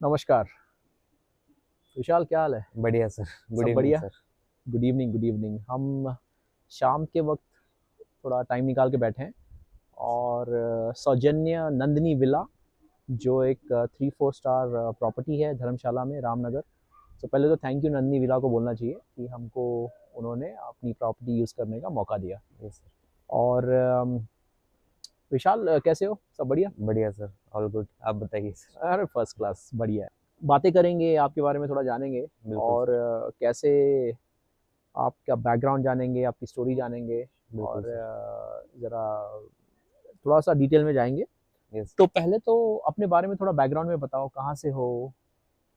नमस्कार विशाल, क्या हाल है? बढ़िया सर। गुड सब इवनिंग बढ़िया। Sir. Good evening, good evening. हम शाम के वक्त थोड़ा टाइम निकाल के बैठे हैं और सौजन्य नंदिनी विला, जो एक 3-4 स्टार प्रॉपर्टी है धर्मशाला में, रामनगर। तो पहले तो थैंक यू नंदिनी विला को बोलना चाहिए कि हमको उन्होंने अपनी प्रॉपर्टी यूज़ करने का मौका दिया। Yes sir. और विशाल, कैसे हो? सब बढ़िया? बढ़िया सर, ऑल गुड। आप बताइए सर। अरे फर्स्ट क्लास, बढ़िया है। बातें करेंगे, आपके बारे में थोड़ा जानेंगे बिल्कुल और सर। कैसे आपका बैकग्राउंड जानेंगे, आपकी स्टोरी जानेंगे बिल्कुल और सर। ज़रा थोड़ा-सा डिटेल में जाएँगे। यस। तो पहले तो अपने बारे में थोड़ा बैकग्राउंड में बताओ, कहाँ से हो?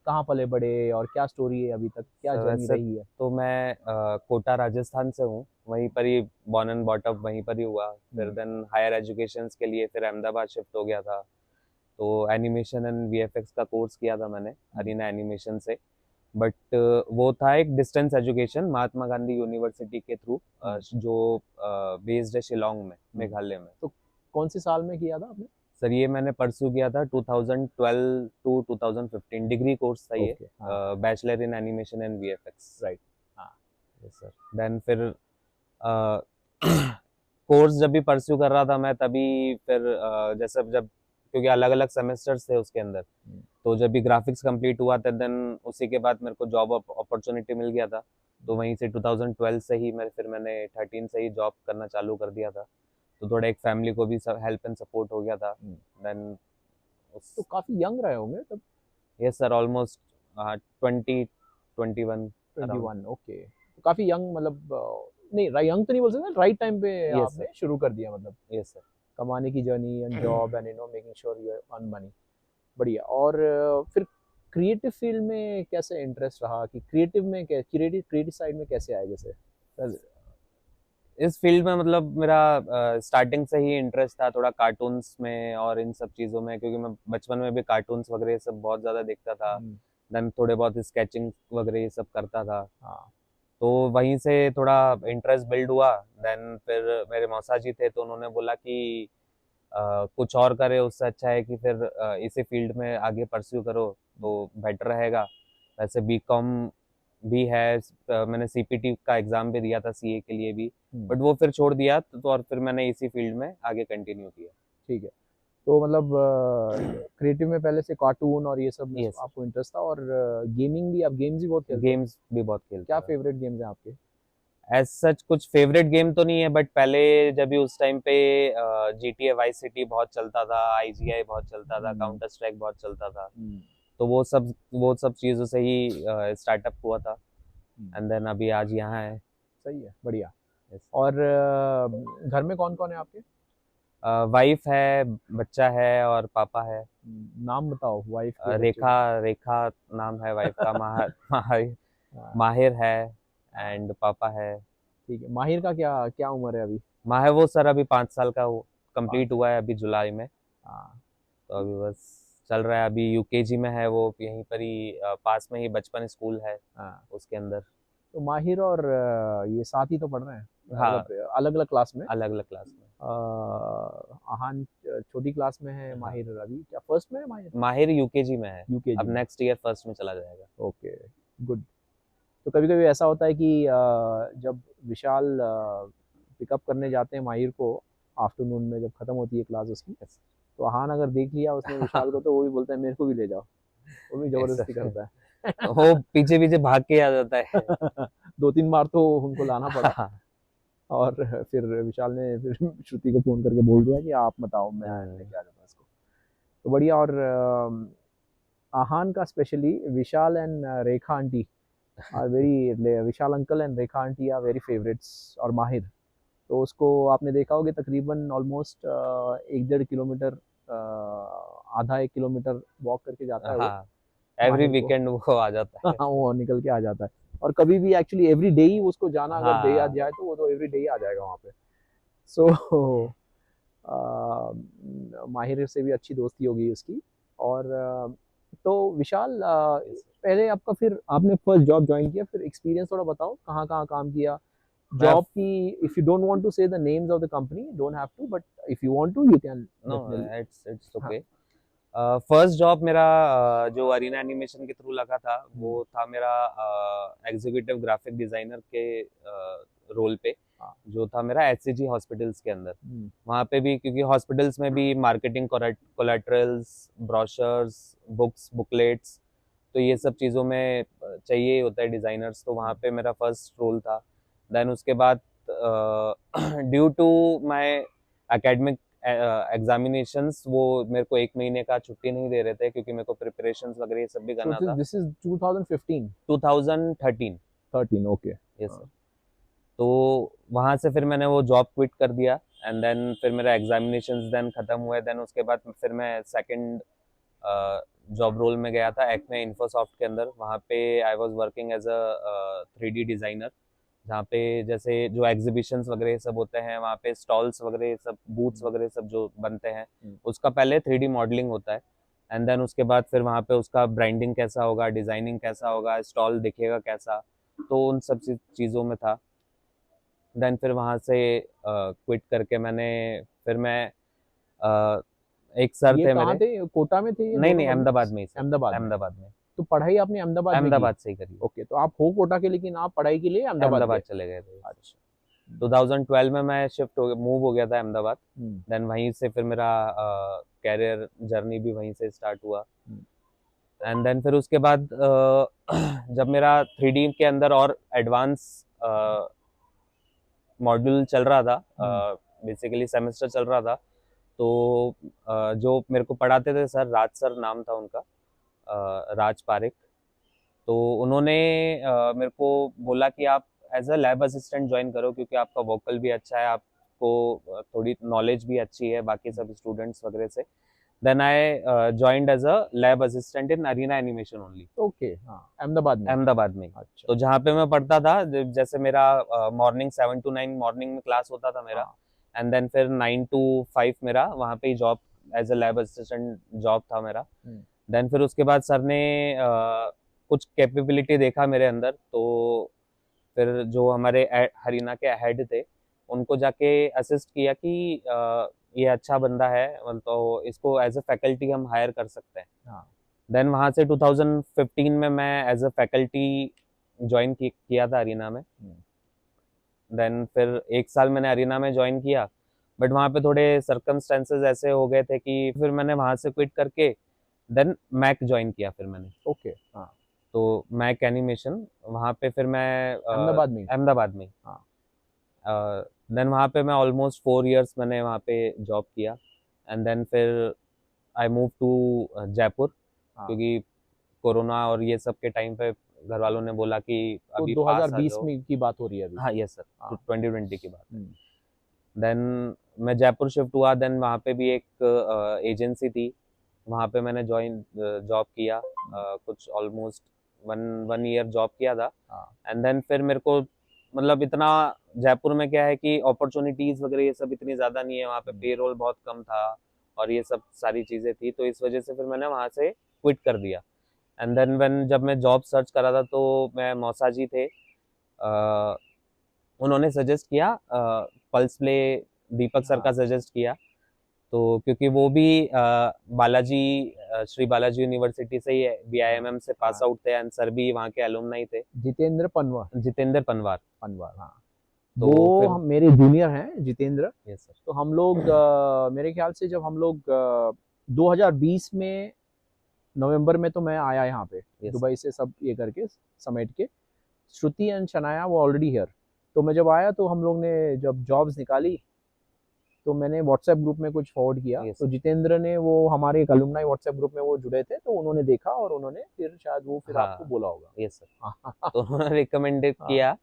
कहाँ पले-बड़े और क्या स्टोरी है अभी तक? क्या सर जर्नी वैसे रही है? तो मैं कोटा राजस्थान से हूँ। वहीं पर ही बॉर्न एंड बॉट अप वहीं पर ही हुआ। फिर हुँ, देन हायर एजुकेशंस के लिए फिर अहमदाबाद शिफ्ट हो गया था। तो एनिमेशन एंड वीएफएक्स का कोर्स किया था मैंने हुँ, अरीना एनिमेशन से। बट वो था एक distance education Mahatma Gandhi university के थ्रू, हुँ, जो बेस्ड है शिलोंग में, हुँ। मेघालय में। तो कौन-से साल में किया था आपने? सर ये मैंने परस्यू किया था 2012 टू 2015, डिग्री कोर्स था ये। ओके, हाँ, bachelor in animation and VFX. Right, हाँ। Yes sir. देन फिर कोर्स जब भी परस्यू कर रहा था मैं, तभी फिर जैसे जब, क्योंकि अलग अलग सेमेस्टर्स थे उसके अंदर, हुँ, तो जब भी ग्राफिक्स कंप्लीट हुआ था, देन उसी के बाद मेरे को जॉब अपॉर्चुनिटी मिल गया था। तो वहीं से 2012 से ही मैंने 13 से ही जॉब करना चालू कर दिया था। तो थोड़ा एक फैमिली को भी हेल्प एंड सपोर्ट हो गया था। हुँ। देन तो उस काफ़ी यंग रहे होंगे तब? Yes sir, almost 2021 around. 21, okay. तो काफ़ी यंग, मतलब नहीं, यंग तो नहीं बोल सकते, राइट टाइम पे यस सर। आपने शुरू कर दिया मतलब। Yes sir. कमाने की journey and job and making sure you earn money. बढ़िया। और फिर क्रिएटिव फील्ड में कैसे इंटरेस्ट रहा, कि क्रिएटिव में क्रिएटिव क्रिएटिव साइड में कैसे आए जैसे? सर इस फील्ड में मतलब मेरा स्टार्टिंग से ही इंटरेस्ट था थोड़ा कार्टून्स में और इन सब चीज़ों में, क्योंकि मैं बचपन में भी कार्टून्स वगैरह ये सब बहुत ज़्यादा देखता था। हम्म, देन थोड़े बहुत स्केचिंग वगैरह ये सब करता था। हाँ। तो वहीं से थोड़ा इंटरेस्ट बिल्ड हुआ। देन फिर मेरे मौसा जी थे, तो उन्होंने बोला कि कुछ और करे, उससे अच्छा है कि फिर इसी फील्ड में आगे परस्यू करो तो बेटर रहेगा। वैसे बीकॉम भी है। मैंने सीपीटी का एग्जाम भी दिया था सीए के लिए भी। हम्म, बट वो फिर छोड़ दिया, तो और फिर मैंने इसी फील्ड में आगे कंटिन्यू किया। ठीक है। तो मतलब क्रिएटिव में पहले से कार्टून और ये सब में यस सर। आपको इंटरेस्ट था, और गेमिंग भी, आप गेम्स भी बहुत खेलते हो? गेम्स भी बहुत खेलता क्या था। फेवरेट गेम्स हैं आपके? एज सच कुछ फेवरेट गेम तो नहीं है, बट पहले जब भी उस टाइम पे जीटीए वाइस सिटी बहुत चलता था, आईजीआई बहुत चलता था, हम्म, काउंटर स्ट्राइक बहुत चलता था। हम्म, तो वो सब चीज़ों से ही स्टार्टअप हुआ था। हम्म, एंड देन अभी आज यहाँ है। सही है, बढ़िया। यस। और घर में कौन कौन है आपके? वाइफ है, बच्चा है और पापा है। नाम बताओ वाइफ के, बच्चे रेखा। के। रेखा नाम है वाइफ का। माहिर। हाँ, माहिर है। हाँ, एंड पापा है। ठीक है। माहिर का क्या क्या उम्र है अभी? माहिर वो सर अभी 5 साल का पाँच कंप्लीट हुआ है अभी जुलाई में। हाँ, तो अभी बस चल रहा है। अभी यूकेजी में है वो, यहीं पर ही पास में ही बचपन स्कूल है हाँ। उसके अंदर। तो माहिर और ये साथ ही तो पढ़ रहे हैं, हाँ, मतलब अलग अलग क्लास में? अलग अलग क्लास में। आहान छोटी क्लास में है, हाँ, माहिर अभी क्या फर्स्ट में है माहिर? माहिर यूकेजी में है। यूकेजी अब में। नेक्स्ट ईयर फर्स्ट में चला जाएगा। Okay, good. तो कभी कभी ऐसा होता है कि जब विशाल पिकअप करने जाते हैं माहिर को, आफ्टरनून में जब खत्म होती है क्लास उसकी, यस। तो आहान अगर देख लिया उसने विशाल को, तो वो भी बोलता है मेरे को भी ले जाओ। वो भी यस जबरदस्ती सर। करता वो है। पीछे पीछे भाग के आ जाता है। 2-3 बार तो उनको लाना पड़ा। हाँ। और फिर विशाल ने फिर श्रुति को फ़ोन करके बोल दिया कि आप मत आओ, मैं हम्म। लेके आ जाऊँगा इसको। तो बढ़िया। और आहान का specially Vishal and Rekha aunty are very, Vishal uncle and Rekha aunty are very favourites. और माहिर, तो उसको आपने देखा होगा तकरीबन ऑलमोस्ट 1 डेढ़ किलोमीटर, आधा 1 किलोमीटर वॉक करके जाता है वो, हाँ, एवरी माहिर को। वीकेंड वो आ जाता है। वो निकल के आ जाता है। और कभी भी एक्चुअली एवरी डे ही उसको जाना अगर दे या हाँ। जाए, तो वो तो एवरी डे ही आ जाएगा वहाँ पे। सो माहिर से भी अच्छी दोस्ती हो गई उसकी। और तो विशाल, यस। पहले आपका, फिर आपने फर्स्ट जॉब ज्वाइन किया, फिर एक्सपीरियंस थोड़ा बताओ, कहाँ कहाँ काम किया मैं जॉब की? If you don't want to say the names of the company, don't have to, but if you want to, you can no, definitely. It's हाँ, ओके। फर्स्ट जॉब मेरा जो अरीना एनिमेशन के थ्रू लगा था वो था मेरा एग्जीक्यूटिव ग्राफिक डिजाइनर के रोल पे, हाँ। जो था मेरा एचसीजी हॉस्पिटल्स के अंदर। हम्म, वहाँ पे भी, क्योंकि हॉस्पिटल्स में भी marketing collaterals, brochures, books, booklets, तो ये सब चीज़ों में चाहिए होता है डिज़ाइनर्स, तो वहाँ पे मेरा फर्स्ट रोल था। देन उसके बाद due to my academic examinations, वो मेरे को 1 महीने का छुट्टी नहीं दे रहे थे, क्योंकि मेरे को प्रिपरेशंस वगैरह ये सब भी so करना था। this is 2015 2013। 13 okay. Yes sir. तो वहाँ से फिर मैंने वो जॉब क्विट कर दिया, एंड देन फिर मेरा एग्जामिनेशंस देन खत्म हुए। देन उसके बाद फिर मैं सेकंड जॉब रोल में गया था एक्मे इन्फोसॉफ्ट के अंदर। वहाँ पे I was working as a 3D designer, जहाँ पे जैसे जो एग्जीबिशंस वगैरह सब होते हैं, वहाँ पे स्टॉल्स वगैरह सब, बूथ्स वगैरह सब जो बनते हैं, उसका पहले 3D मॉडलिंग होता है, एंड देन उसके बाद फिर वहाँ पे उसका ब्रांडिंग कैसा होगा, डिज़ाइनिंग कैसा होगा, स्टॉल दिखेगा कैसा, तो उन सब चीज़ों में था। देन फिर वहाँ से क्विट करके फिर मैं अ, एक सर ये थे कहाँ मेरे। थे, कोटा में थे ये नहीं दोनों नहीं, अहमदाबाद कॉलेजेस? में ही सर। अहमदाबाद में। अहमदाबाद में। तो पढ़ाई आपने अहमदाबाद में की? अहमदाबाद से ही करी है। ओके, तो आप हो कोटा के लेकिन आप पढ़ाई के लिए अहमदाबाद अहमदाबाद गए? चले गए थे। अच्छा। 2012 में मैं शिफ्ट हो मूव हो गया था अहमदाबाद। हम्म, देन वहीं से फिर मेरा कैरियर जर्नी भी वहीं से स्टार्ट हुआ। हम्म, एंड देन फिर उसके बाद जब मेरा 3D के अंदर और एडवांस मॉड्यूल चल रहा था, हम्म, बेसिकली सेमेस्टर चल रहा था, तो जो मेरे को पढ़ाते थे सर, राज सर नाम था उनका, राज पारिक। तो उन्होंने मेरे को बोला कि आप as a lab assistant join करो, क्योंकि आपका वोकल भी अच्छा है, आपको थोड़ी नॉलेज भी अच्छी है बाकी सब स्टूडेंट्स वगैरह से। Then I joined as a lab assistant in Arena Animation only, okay. हाँ, अहमदाबाद में। अहमदाबाद में ही। अच्छा। तो जहाँ पे मैं पढ़ता था, जैसे मेरा मॉर्निंग 7 to 9 मॉर्निंग में क्लास होता था मेरा, हाँ। एंड देन फिर 9 to 5 मेरा वहाँ पे ही job as a lab assistant job था मेरा। हम्म, देन फिर उसके बाद सर ने कुछ कैपेबिलिटी देखा मेरे अंदर, तो फिर जो हमारे हरीना के हेड थे, उनको जाके असिस्ट किया कि ये अच्छा बंदा है, मतलब तो इसको एज अ फैकल्टी हम हायर कर सकते हैं। हाँ। देन वहाँ से 2015 में मैं एज अ फैकल्टी ज्वाइन किया था अरीना में। हम्म, देन फिर 1 साल मैंने अरीना में ज्वाइन किया, बट वहाँ पे थोड़े सर्कमस्टेंसेस ऐसे हो गए थे कि फिर मैंने वहाँ से क्विट करके देन मैक ज्वाइन किया फिर मैंने। ओके। हाँ, तो मैक एनिमेशन, वहाँ पे फिर मैं अहमदाबाद में ही? अहमदाबाद में। हाँ। देन वहाँ पे मैं ऑलमोस्ट 4 years मैंने वहाँ पे जॉब किया, एंड देन फिर आई मूव टू जयपुर, हाँ, क्योंकि कोरोना और ये सब के टाइम पे घर वालों ने बोला कि तो अभी पास आ 2020 जाओ। में की बात हो रही है अभी? हाँ यस सर, हाँ। 2020 की बात। हम्म, देन मैं जयपुर शिफ्ट हुआ, देन वहाँ पे भी एक एजेंसी थी, वहाँ पे मैंने ज्वाइन जॉब किया, कुछ almost one one year job किया था। हाँ। एंड देन फिर मेरे को, मतलब इतना जयपुर में क्या है कि अपॉर्चुनिटीज वगैरह ये सब इतनी ज़्यादा नहीं है, वहाँ पे पेरोल बहुत कम था और ये सब सारी चीज़ें थी, तो इस वजह से फिर मैंने वहाँ से क्विट कर दिया। एंड देन व्हेन जब मैं जॉब सर्च करा था, तो मैं मौसा जी थे, उन्होंने सजेस्ट किया, पल्स प्ले दीपक सर हाँ। का सजेस्ट किया, तो क्योंकि वो भी बालाजी श्री बालाजी यूनिवर्सिटी से ही हाँ। बीआईएमएम से पास हाँ, आउट थे, एंड सर भी वहाँ के एलुमनाई थे, जितेंद्र पनवार। जितेंद्र पनवार। पनवार, हाँ। तो वो फिर मेरे जूनियर हैं, जितेंद्र। Yes sir. तो हम लोग मेरे ख्याल से जब हम लोग 2020 में नवंबर में तो मैं आया यहाँ पे यस दुबई से, सब ये करके समेट के। श्रुति एंड शनाया वो ऑलरेडी हियर। तो मैं जब आया तो हम लोग ने जब जॉब्स निकाली तो मैंने व्हाट्सएप ग्रुप में कुछ फॉरवर्ड किया, यस तो सर। जितेंद्र ने, वो हमारे एक अलुमनाई व्हाट्सएप ग्रुप में वो जुड़े थे, तो उन्होंने देखा और उन्होंने फिर शायद वो फिर आपको हाँ बोला होगा। Yes sir. हाँ। तो उन्होंने रिकमेंड हाँ। किया।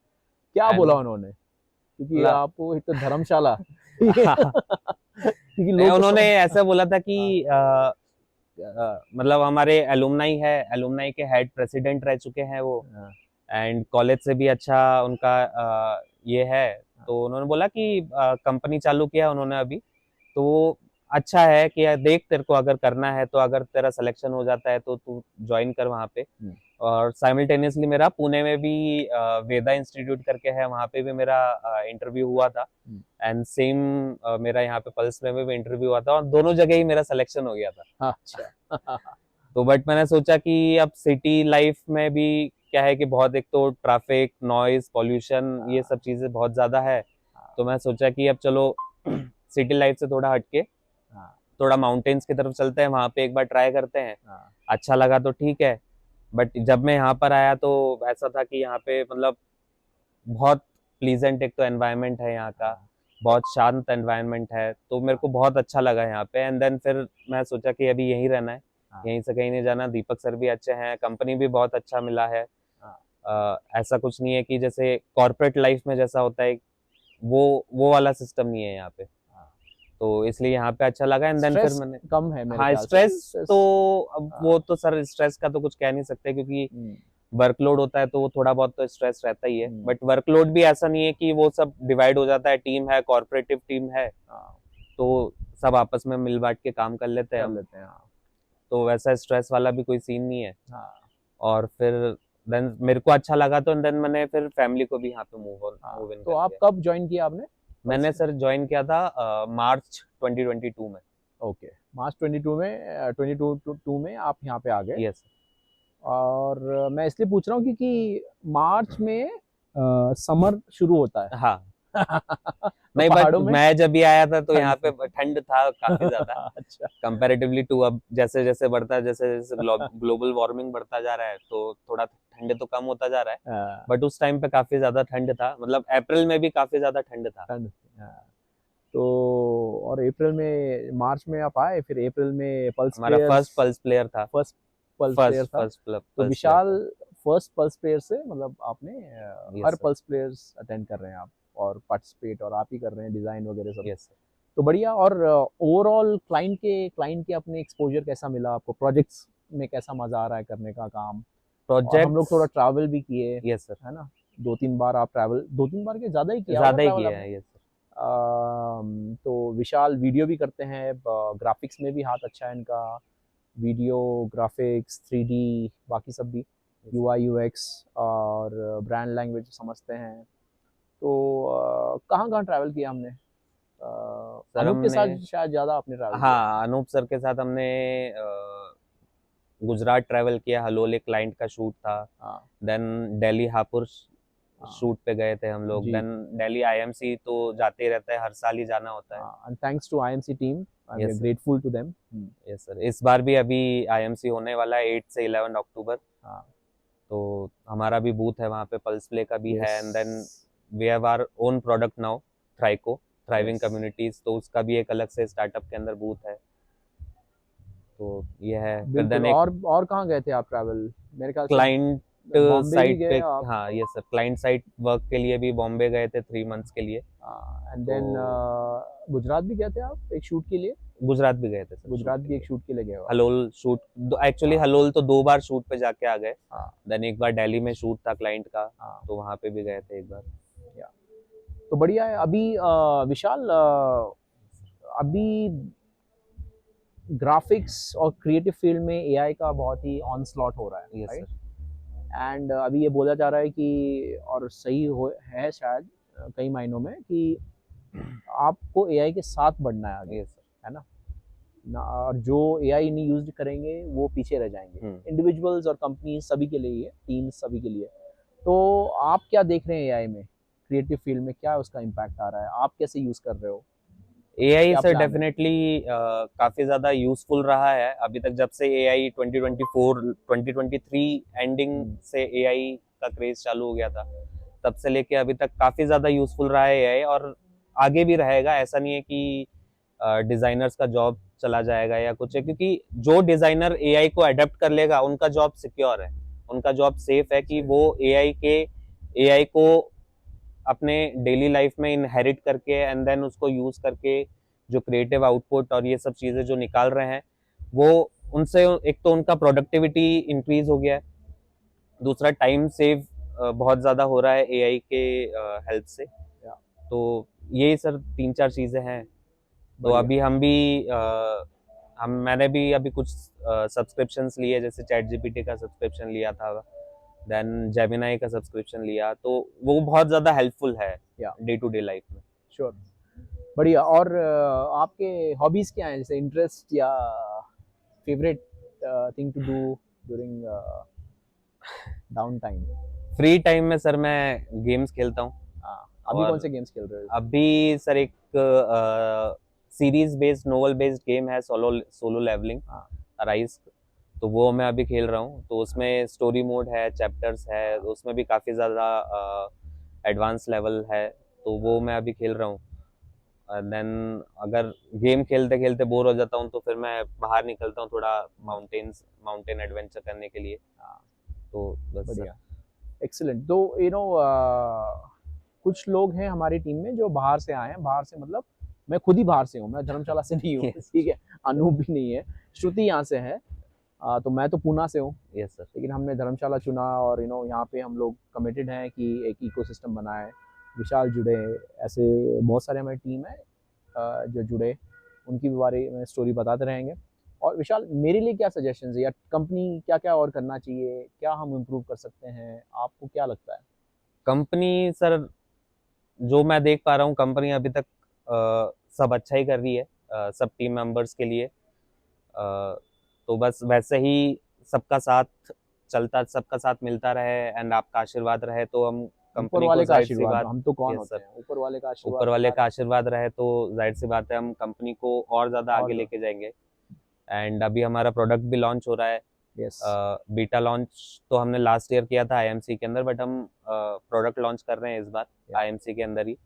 क्या बोला एंड उन्होंने? क्योंकि आपको एक तो धर्मशाला क्योंकि नहीं, लोग तो उन्होंने समझ। ऐसा बोला था कि हाँ। मतलब हमारे एलुमनाई है, एलुमनाई के हेड प्रेसिडेंट रह चुके हैं वो, हाँ। एंड कॉलेज से भी अच्छा उनका ये है, हाँ। तो उन्होंने बोला कि कंपनी चालू किया उन्होंने अभी, तो अच्छा है कि यार देख, तेरे को अगर करना है तो अगर तेरा सिलेक्शन हो जाता है तो तू ज्वाइन कर वहाँ पे। और साइमल्टेनियसली मेरा पुणे में भी वेदा इंस्टीट्यूट करके है, वहाँ पे भी मेरा इंटरव्यू हुआ था। एंड सेम मेरा यहाँ पे पल्स में भी इंटरव्यू हुआ था, और दोनों जगह ही मेरा सिलेक्शन हो गया था। अच्छा। तो बट मैंने सोचा कि अब सिटी लाइफ में भी क्या है कि बहुत, एक तो ट्रैफिक, नॉइज, पॉल्यूशन, ये सब चीजें बहुत ज्यादा है। तो मैं सोचा कि अब चलो सिटी लाइफ से थोड़ा हटके थोड़ा माउंटेन्स की तरफ चलते हैं, वहां पे एक बार ट्राई करते हैं। अच्छा लगा तो ठीक है, बट जब मैं यहाँ पर आया तो ऐसा था कि यहाँ पे मतलब बहुत प्लीजेंट एक तो एनवायरनमेंट है यहाँ का, बहुत शांत एनवायरनमेंट है, तो मेरे को बहुत अच्छा लगा यहाँ पे। एंड देन फिर मैं सोचा कि अभी यहीं रहना है, यहीं से कहीं नहीं जाना। दीपक सर भी अच्छे हैं, कंपनी भी बहुत अच्छा मिला है। ऐसा कुछ नहीं है कि जैसे कॉर्पोरेट लाइफ में जैसा होता है, वो वाला सिस्टम नहीं है यहाँ पे, तो इसलिए यहाँ पे अच्छा लगा। एंड देन फिर मैंने, कम है मेरे हाँ ख्याल से। स्ट्रेस तो अब वो तो सर स्ट्रेस का तो कुछ कह नहीं सकते, क्योंकि वर्कलोड होता है तो वो थोड़ा बहुत तो स्ट्रेस रहता ही है। बट वर्कलोड भी ऐसा नहीं है कि वो सब डिवाइड हो जाता है, टीम है, कॉर्पोरेटिव टीम है, तो सब आपस में मिल बांट के काम कर लेते हैं हम। तो वैसा स्ट्रेस वाला भी कोई सीन नहीं है। और फिर देन मेरे को अच्छा लगा, तो देन मैंने फिर फैमिली को भी यहाँ पे मूव इन तो कर आप दिया। कब ज्वाइन किया आपने? मैंने सर ज्वाइन किया था मार्च 2022 में। ओके, मार्च 22 में 22 में आप यहाँ पे आ गए। यस। और मैं इसलिए पूछ रहा हूँ क्योंकि मार्च में समर शुरू होता है। हाँ। तो नहीं, बट पहाड़ों में मैं जब भी आया था तो यहाँ पे ठंड था काफी ज्यादा, अच्छा। कंपैरेटिवली टू अब जैसे जैसे बढ़ता है, जैसे जैसे ग्लोबल वार्मिंग बढ़ता जा रहा है, तो थोड़ा ठंड तो कम होता जा रहा है। बट उस टाइम पे काफी ज्यादा ठंड था, मतलब अप्रैल में भी काफी ज्यादा ठंड था। तो और अप्रैल में, मार्च में आप आए, फिर अप्रैल में पल्स हमारा फर्स्ट पल्स प्लेयर था। फर्स्ट पल्स प्लेयर था। तो विशाल फर्स्ट पल्स प्लेयर से, मतलब आपने हर पल्स प्लेयर्स अटेंड कर रहे हैं आप, और पार्टिसिपेट और आप ही कर रहे हैं, डिजाइन वगैरह सब। यस। तो बढ़िया। और ओवरऑल क्लाइंट के अपने एक्सपोजर कैसा मिला आपको? प्रोजेक्ट्स में कैसा मजा आ रहा है करने का काम? और हम लोग थोड़ा ट्रैवल भी किए। Yes sir. है ना, 2-3 बार आप ट्रैवल, 2-3 बार के ज्यादा ही किया ज्यादा ही किया है। Yes sir. तो विशाल वीडियो भी करते हैं, ग्राफिक्स में भी हाथ अच्छा है इनका, वीडियो ग्राफिक्स, 3D, बाकी सब भी, UI UX और ब्रांड लैंग्वेज समझते हैं। तो कहाँ कहाँ ट्रैवल किया हमने? अनूप के साथ शायद ज़्यादा आपने ट्रैवल किया। हाँ, अनूप सर के साथ हमने गुजरात ट्रैवल किया, हलोल एक क्लाइंट का शूट था। देन दिल्ली हापुड़ शूट पे गए थे हम लोग। देन दिल्ली IMC तो जाते ही रहता है, हर साल ही जाना होता है। And thanks to IMC team, I am grateful to them. Yes sir. इस बार भी अभी IMC होने वाला है 8 से 11 अक्टूबर। तो हमारा भी बूथ है वहाँ पे, पल्स प्ले का भी है। And then we have our own product now, thriving communities, तो उसका भी एक अलग से स्टार्टअप के अंदर बूथ है। तो ये है। फिर देन और कहाँ गए थे आप ट्रैवल? मेरे ख्याल से क्लाइंट साइट पे। हाँ ये सर, क्लाइंट साइट वर्क के लिए भी बॉम्बे गए थे 3 मंथ्स के लिए। एंड देन गुजरात भी गए थे आप एक शूट के लिए? गुजरात भी गए थे सर, गुजरात भी एक शूट के लिए गए हो? हलोल शूट, एक्चुअली हलोल तो 2 बार शूट पे जाके आ गए। देन एक बार दिल्ली में शूट था क्लाइंट का, तो वहाँ पे भी गए थे एक बार। तो बढ़िया है। अभी विशाल, अभी ग्राफिक्स और क्रिएटिव फील्ड में AI का बहुत ही ऑन स्लॉट हो रहा है। Yes sir. एंड अभी ये बोला जा रहा है कि, और सही है शायद कई मायनों में, कि आपको AI के साथ बढ़ना है आगे। है ना, और जो AI नहीं यूज करेंगे वो पीछे रह जाएंगे। इंडिविजुअल्स और कंपनी सभी के लिए, टीम्स सभी के लिए। तो आप क्या देख रहे हैं AI में, क्रिएटिव फील्ड में क्या उसका इम्पैक्ट आ रहा है? आप कैसे यूज कर रहे हो? AI सर डेफिनेटली काफी ज्यादा यूजफुल रहा है अभी तक। जब से AI 2023 एंडिंग से AI का क्रेज चालू हो गया था, तब से लेके अभी तक काफी ज्यादा यूजफुल रहा है AI, और आगे भी रहेगा। ऐसा नहीं है कि डिजाइनर्स का जॉब चला जाएगा या कुछ है, क्योंकि जो डिजाइनर AI को अडेप्ट कर लेगा उनका जॉब सिक्योर है, उनका जॉब सेफ है, कि वो AI को अपने डेली लाइफ में इनहेरिट करके एंड देन उसको यूज करके जो क्रिएटिव आउटपुट और ये सब चीजें जो निकाल रहे हैं, वो उनसे एक तो उनका प्रोडक्टिविटी इंक्रीज हो गया है, दूसरा टाइम सेव बहुत ज्यादा हो रहा है AI के हेल्प से। तो यही सर 3-4 चीजें हैं। तो बढ़िया। अभी हम भी मैंने भी अभी कुछ सब्सक्रिप्शंस लिए, जैसे चैट जीपीटी का सब्सक्रिप्शन लिया था, देन जेमिनाई का सब्सक्रिप्शन लिया, तो वो बहुत ज़्यादा हेल्पफुल है या डे टू डे लाइफ में। श्योर, बढ़िया। और आपके हॉबीज क्या हैं, जैसे इंटरेस्ट या favourite thing to do during down time? Free time में सर मैं गेम्स खेलता हूँ। अभी कौन और से गेम्स खेल रहे हो? अभी सर एक series based novel based game है, सोलो सोलो लेवलिंग, हाँ, राइज। तो वो मैं अभी खेल रहा हूँ। तो उसमें स्टोरी मोड है, चैप्टर्स है, तो उसमें भी काफ़ी ज़्यादा एडवांस लेवल है, तो वो मैं अभी खेल रहा हूँ। देन अगर गेम खेलते खेलते बोर हो जाता हूँ तो फिर मैं बाहर निकलता हूँ थोड़ा माउंटेन एडवेंचर करने के लिए। तो बस सर। बढ़िया, एक्सीलेंट। तो कुछ लोग हैं हमारी टीम में जो बाहर से आए हैं, बाहर से मतलब मैं खुद ही बाहर से हूँ, मैं धर्मशाला से नहीं हूँ। यस ठीक है, अनूप भी नहीं है, श्रुति यहाँ से है। तो मैं तो पूना से हूँ, यस सर। लेकिन हमने धर्मशाला चुना और यहाँ पे हम लोग कमिटेड हैं कि एक इकोसिस्टम बनाए। विशाल जुड़े, ऐसे बहुत सारे हमारी टीम है जो जुड़े, उनकी भी बारे में स्टोरी बताते रहेंगे। और विशाल, मेरे लिए क्या सजेशंस है, या कंपनी क्या क्या और करना चाहिए, क्या हम इम्प्रूव कर सकते हैं, आपको क्या लगता है? कंपनी सर, जो मैं देख पा रहा हूँ, कंपनी अभी तक सब अच्छा ही कर रही है सब टीम मेंबर्स के लिए। तो बस वैसे ही सबका साथ चलता, सबका साथ मिलता रहे एंड आपका आशीर्वाद रहे तो हम ऊपर कंपनी को वाले का जाहिर सी आशीर्वाद, बात। हम तो कौन यस होते सर। हैं, ऊपर वाले का आशीर्वाद ऊपर के वाले साथ का आशीर्वाद रहे तो जाहिर सी बात है हम कंपनी को और ज़्यादा और आगे लेके जाएंगे। एंड अभी हमारा प्रोडक्ट भी लॉन्च हो रहा है। यस, बीटा लॉन्च तो हमने लास्ट ईयर किया था आईएमसी के अंदर, बट हम प्रोडक्ट लॉन्च कर रहे हैं इस बार आईएमसी के अंदर ही।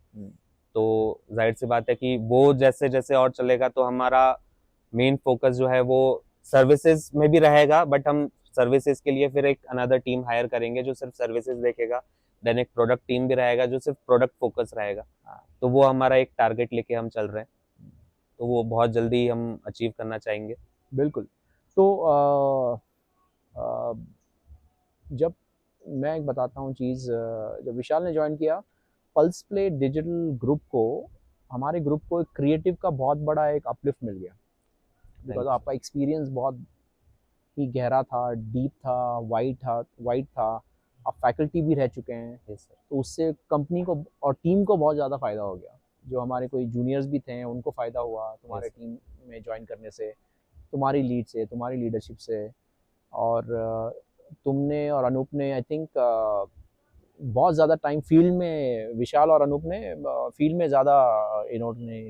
तो जाहिर सी बात है कि वो जैसे जैसे और चलेगा तो हमारा मेन फोकस जो है वो सर्विसेज में भी रहेगा, बट हम सर्विसेज के लिए फिर एक अनदर टीम हायर करेंगे जो सिर्फ सर्विसेज देखेगा। देन एक प्रोडक्ट टीम भी रहेगा जो सिर्फ प्रोडक्ट फोकस रहेगा। तो वो हमारा एक टारगेट लेके हम चल रहे हैं, तो वो बहुत जल्दी हम अचीव करना चाहेंगे। बिल्कुल। तो जब मैं एक बताता हूँ चीज़, जब विशाल ने ज्वाइन किया पल्स प्ले डिजिटल ग्रुप को, हमारे ग्रुप को एक क्रिएटिव का बहुत बड़ा एक अपलिफ्ट मिल गया, बिकॉज थैंक आपका एक्सपीरियंस बहुत ही गहरा था, डीप था, वाइड था। आप फैकल्टी भी रह चुके हैं, यू सर। तो उससे कंपनी को और टीम को बहुत ज़्यादा फ़ायदा हो गया। जो हमारे कोई जूनियर्स भी थे उनको फ़ायदा हुआ तुम्हारे यस सर। टीम में ज्वाइन करने से, तुम्हारी लीड से, तुम्हारी लीडरशिप से। और तुमने और अनूप ने आई थिंक बहुत ज़्यादा टाइम फील्ड में, विशाल और अनूप ने फील्ड में ज़्यादा इन्होंने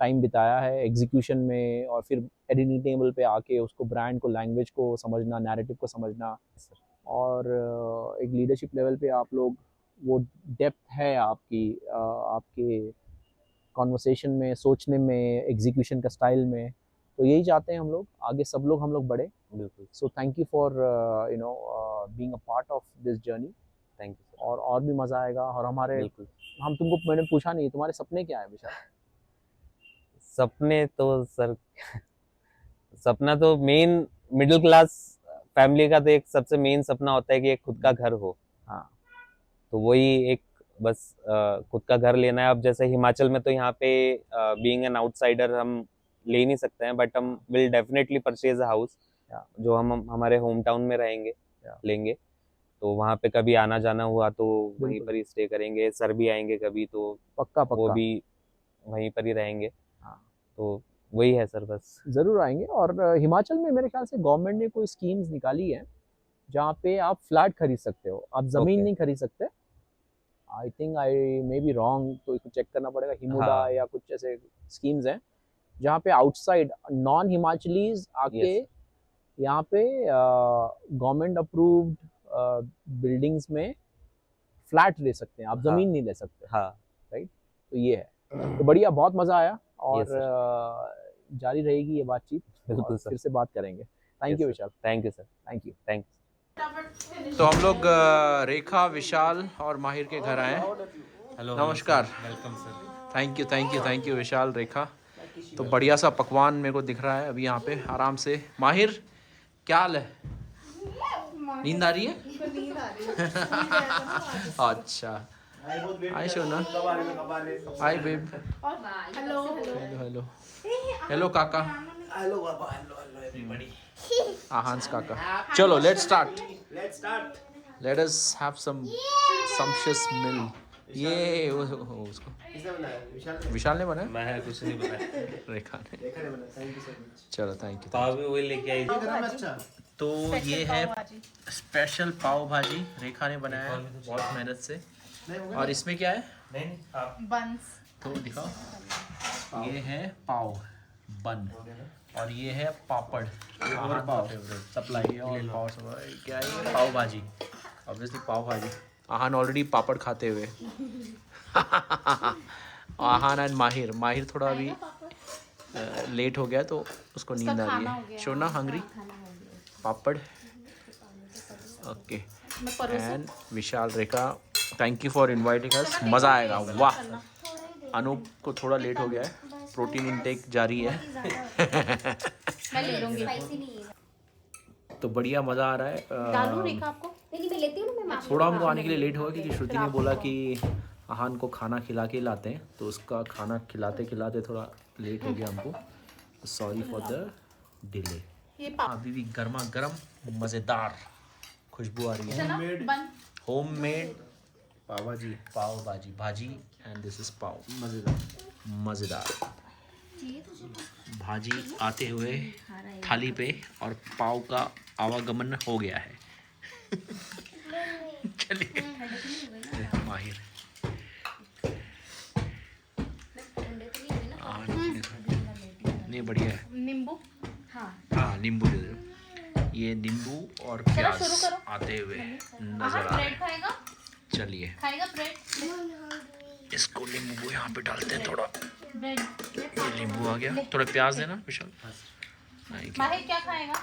टाइम बिताया है एग्जीक्यूशन में, और फिर एडिटिंग टेबल पे आके उसको ब्रांड को, लैंग्वेज को समझना, नैरेटिव को समझना। और एक लीडरशिप लेवल पे आप लोग, वो डेप्थ है आपकी, आपके कॉन्वर्सेशन में, सोचने में, एग्जीक्यूशन का स्टाइल में। तो यही चाहते हैं हम लोग, आगे सब लोग हम लोग बढ़े। बिल्कुल। So thank you for being a part of this journey. Thank you sir. और भी मज़ा आएगा। और हमारे, बिल्कुल। हम तुमको, मैंने पूछा नहीं, तुम्हारे सपने क्या है विशाल? सपने तो सर सपना तो मेन मिडिल क्लास फैमिली का तो एक सबसे मेन सपना होता है कि एक खुद का घर हो। हाँ, तो वही एक बस खुद का घर लेना है। अब जैसे हिमाचल में तो यहाँ पे बीइंग एन आउटसाइडर हम ले नहीं सकते हैं, बट हम will definitely purchase a house या जो हम हमारे होम टाउन में रहेंगे, या लेंगे। तो वहाँ पे कभी आना जाना हुआ तो वहीं बिल्कुल, पर ही स्टे करेंगे। सर भी आएंगे कभी तो पक्का वो पक्का। भी वहीं पर ही रहेंगे। हाँ, तो वही है सर बस। ज़रूर आएंगे। और हिमाचल में मेरे ख्याल से गवर्नमेंट ने कोई स्कीम्स निकाली है जहाँ पे आप फ्लैट खरीद सकते हो, आप ज़मीन ओके। नहीं खरीद सकते। I think I may be wrong, तो इसको चेक करना पड़ेगा, हिमुडा हाँ। या कुछ ऐसे स्कीम्स हैं जहाँ पे आउटसाइड नॉन हिमाचलीज आके यस। यहाँ पे गवर्नमेंट अप्रूव्ड बिल्डिंग्स में फ्लैट ले सकते हैं, आप हाँ। ज़मीन नहीं ले सकते। हाँ। राइट, तो ये है। तो बढ़िया, बहुत मज़ा आया। यस और सर। जारी रहेगी ये बातचीत, और बिल्कुल सर। फिर से बात करेंगे। Thank yes you sir. Vishal. Thank you sir. Thank you. Thank तो हम लोग रेखा, विशाल और माहिर के घर आए हैं। हेलो। नमस्कार। Welcome sir. थैंक यू विशाल, रेखा। तो बढ़िया सा पकवान मेरे को दिख रहा है अभी यहाँ पे आराम से। माहिर, क्या हाल है? नींद आ रही है? अच्छा, Hi Shona. Hi babe. Hello Hello. Hello Kaka. Hello everybody. Ahan's Kaka. Chalo, let's start. Let's start. Let us have some sumptuous meal. ये उसको किसने बनाया? विशाल ने? विशाल ने बनाया, मैं कुछ नहीं बताया। रेखा ने। रेखा ने बनाया। Thank you so much. चलो थैंक यू। पाव भी वही लेके आई थी। गरम अच्छा। तो ये है स्पेशल पाव भाजी, रेखा ने बनाया है बहुत मेहनत से। नहीं होगा? और इसमें क्या है नहीं आप बंस तो दिखाओ। ये है पाव बन और ये है पापड़ और पाव सप्लाई और पाव सप्लाई क्या है ये पाव भाजी, ऑब्वियसली पाव भाजी। आहान ऑलरेडी पापड़ खाते हुए आहान एंड माहिर थोड़ा अभी लेट हो गया तो उसको नींद आ रही है। Shona hungry papad okay and Vishal Rekha thank you for inviting us, मज़ा आएगा। वाह अनूप को थोड़ा लेट हो गया है, प्रोटीन इनटेक जारी है। मैं ले लूंगी। तो बढ़िया मज़ा आ रहा है। डालूं रेखा आपको? नहीं मैं लेती हूँ ना, मैं थोड़ा हमको आने के लिए लेट हुआ क्योंकि श्रुति ने बोला कि आहान को खाना खिला के लाते हैं, तो उसका खाना खिलाते खिलाते थोड़ा लेट हो गया हमको। Sorry for the delay. ये पाव अभी भी गर्मा गर्म मज़ेदार खुशबू आ रही है। ना बन होम मेड पाव भाजी भाजी एंड दिस इज पाव मज़ेदार भाजी आते हुए थाली पे और पाव का आवागमन हो गया है। चलिए माहिर नहीं बढ़िया है। नींबू हाँ नींबू दे दो। ये नींबू और प्याज शुरू करो। आते हुए नजर आहा आ रहे ब्रेड खाएगा? हैं। चलिए खाएगा ब्रेड? इसको नींबू यहाँ पे डालते हैं थोड़ा। ब्रेड ये नींबू आ गया, थोड़ा प्याज देना विशाल। Thank you. माहिर क्या खाएगा?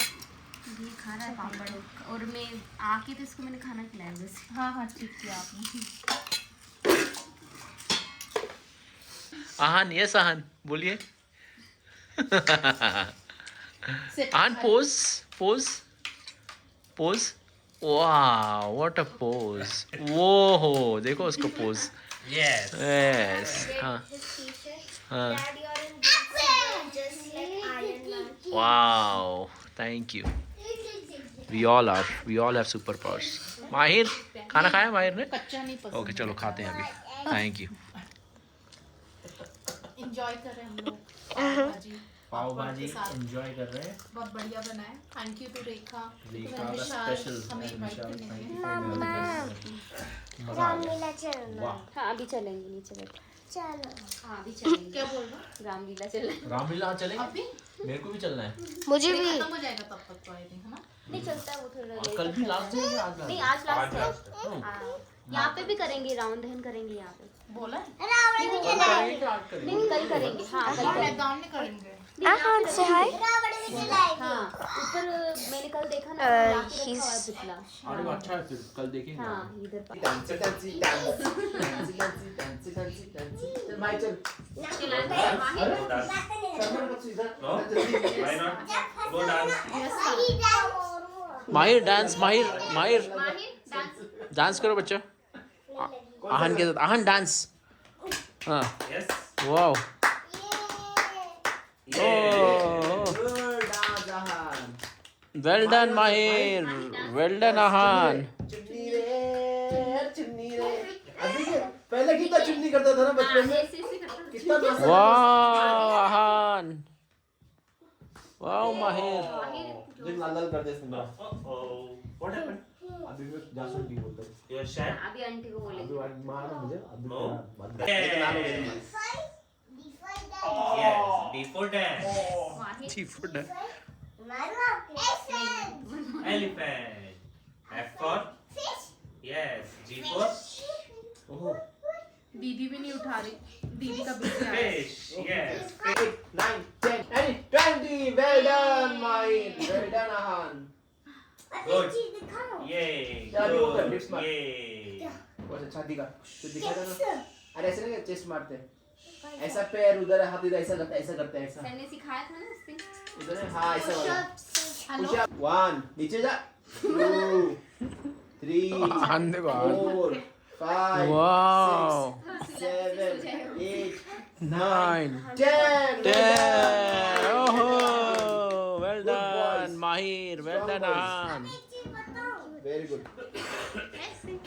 ये खा रहा है पापड़, और मैं आके तो इसको मैंने खाना खिलाया बस। हाँ हाँ ठीक किया आपने। आहान यस आहान बोलिए। Sit. Aahan pose pose pose. वाह व्हाट अ पोज। वो हो देखो उसको पोज। यस यस हाँ हाँ wow thank you. We all have super powers. Mahir खाना खाया माहिर ने? कच्चा नहीं पसंद। ओके चलो खाते हैं अभी। Thank you. एंजॉय कर रहे हैं हम लोग पाव भाजी के साथ। एंजॉय कर रहे हैं। बहुत बढ़िया बना है। Thank you to Rekha Rekha Vishal special हमें इनवाइट करने के लिए। मजा आ गया। वाह हाँ अभी चलेंगे, नीचे बैठ चलो। हाँ अभी चलेंगे। क्या बोल रहा हूँ? रामलीला चल रहा है। रामलीला चलेंगे, अभी मेरे को भी चलना है। मुझे खत्म हो जाएगा तब तक तो आई थिंक, है ना? नहीं चलता है वो थोड़ा और लेट कल भी होता लास्ट है। डे है आज नहीं लास्ट। आज लास्ट है। हाँ यहाँ पे भी करेंगे, राउंड दहन करेंगे यहाँ पे। बोला है? नहीं करेंगे कि आज करेंगे? नहीं कल करेंगे। हाँ कल हाँ करेंगे। मैदान में करेंगे। हाँ से हाय। हाँ ऊपर मैंने कल देखा ना, यहाँ पे रखा हुआ है पुतला। अरे अच्छा है फिर कल देखेंगे। हाँ इधर पर। चल भाई चल। Why not go dance. माहिर डांस माहिर माहिर माहिर डांस करो बच्चा। आहान के साथ आहान डांस। हाँ यस वाओ वेल डन माहिर वेल डन आहान। चुन्नी रे चुन्नी रे। अभी के पहले कितना चुन्नी करता था ना बचपन में, कितना मस्त। वाह आहान वाह माहिर। दिन लाल लाल कर दे इसमें। What happened? अभी मैं जासूस भी बोलता हूँ। You are shy? अभी आंटी को बोलेंगे। अभी वाट मारना मुझे अभी No. एक लाल हो गया। यस बिफोर दैट माहिर जी foot elephant. F for yes. G for ओहो दीदी भी नहीं उठा रही, दीदी का बिजी है। fish. Yes. 8 9 10 and 20 well done Mahin, well done Ahan. Good. Yay. चल, अभी वो कर, Good. lips मार। Yay. वैसे छाती का तो दिखा था ना। अरे ऐसे नहीं चेस्ट मारते हैं। ऐसा पैर उधर है, हाथ इधर ऐसा करता है, ऐसा करते हैं ऐसा। सर ने सिखाया था ना उस दिन। उधर है हाँ ऐसा वाला। हेलो पुश अप 1 नीचे जा 2 3 आहान देखो आहान 4 5 Wow. 6 7 8 9 10 10 Oh, well Good boys. done Mahir, well Strong done boys. Ahan.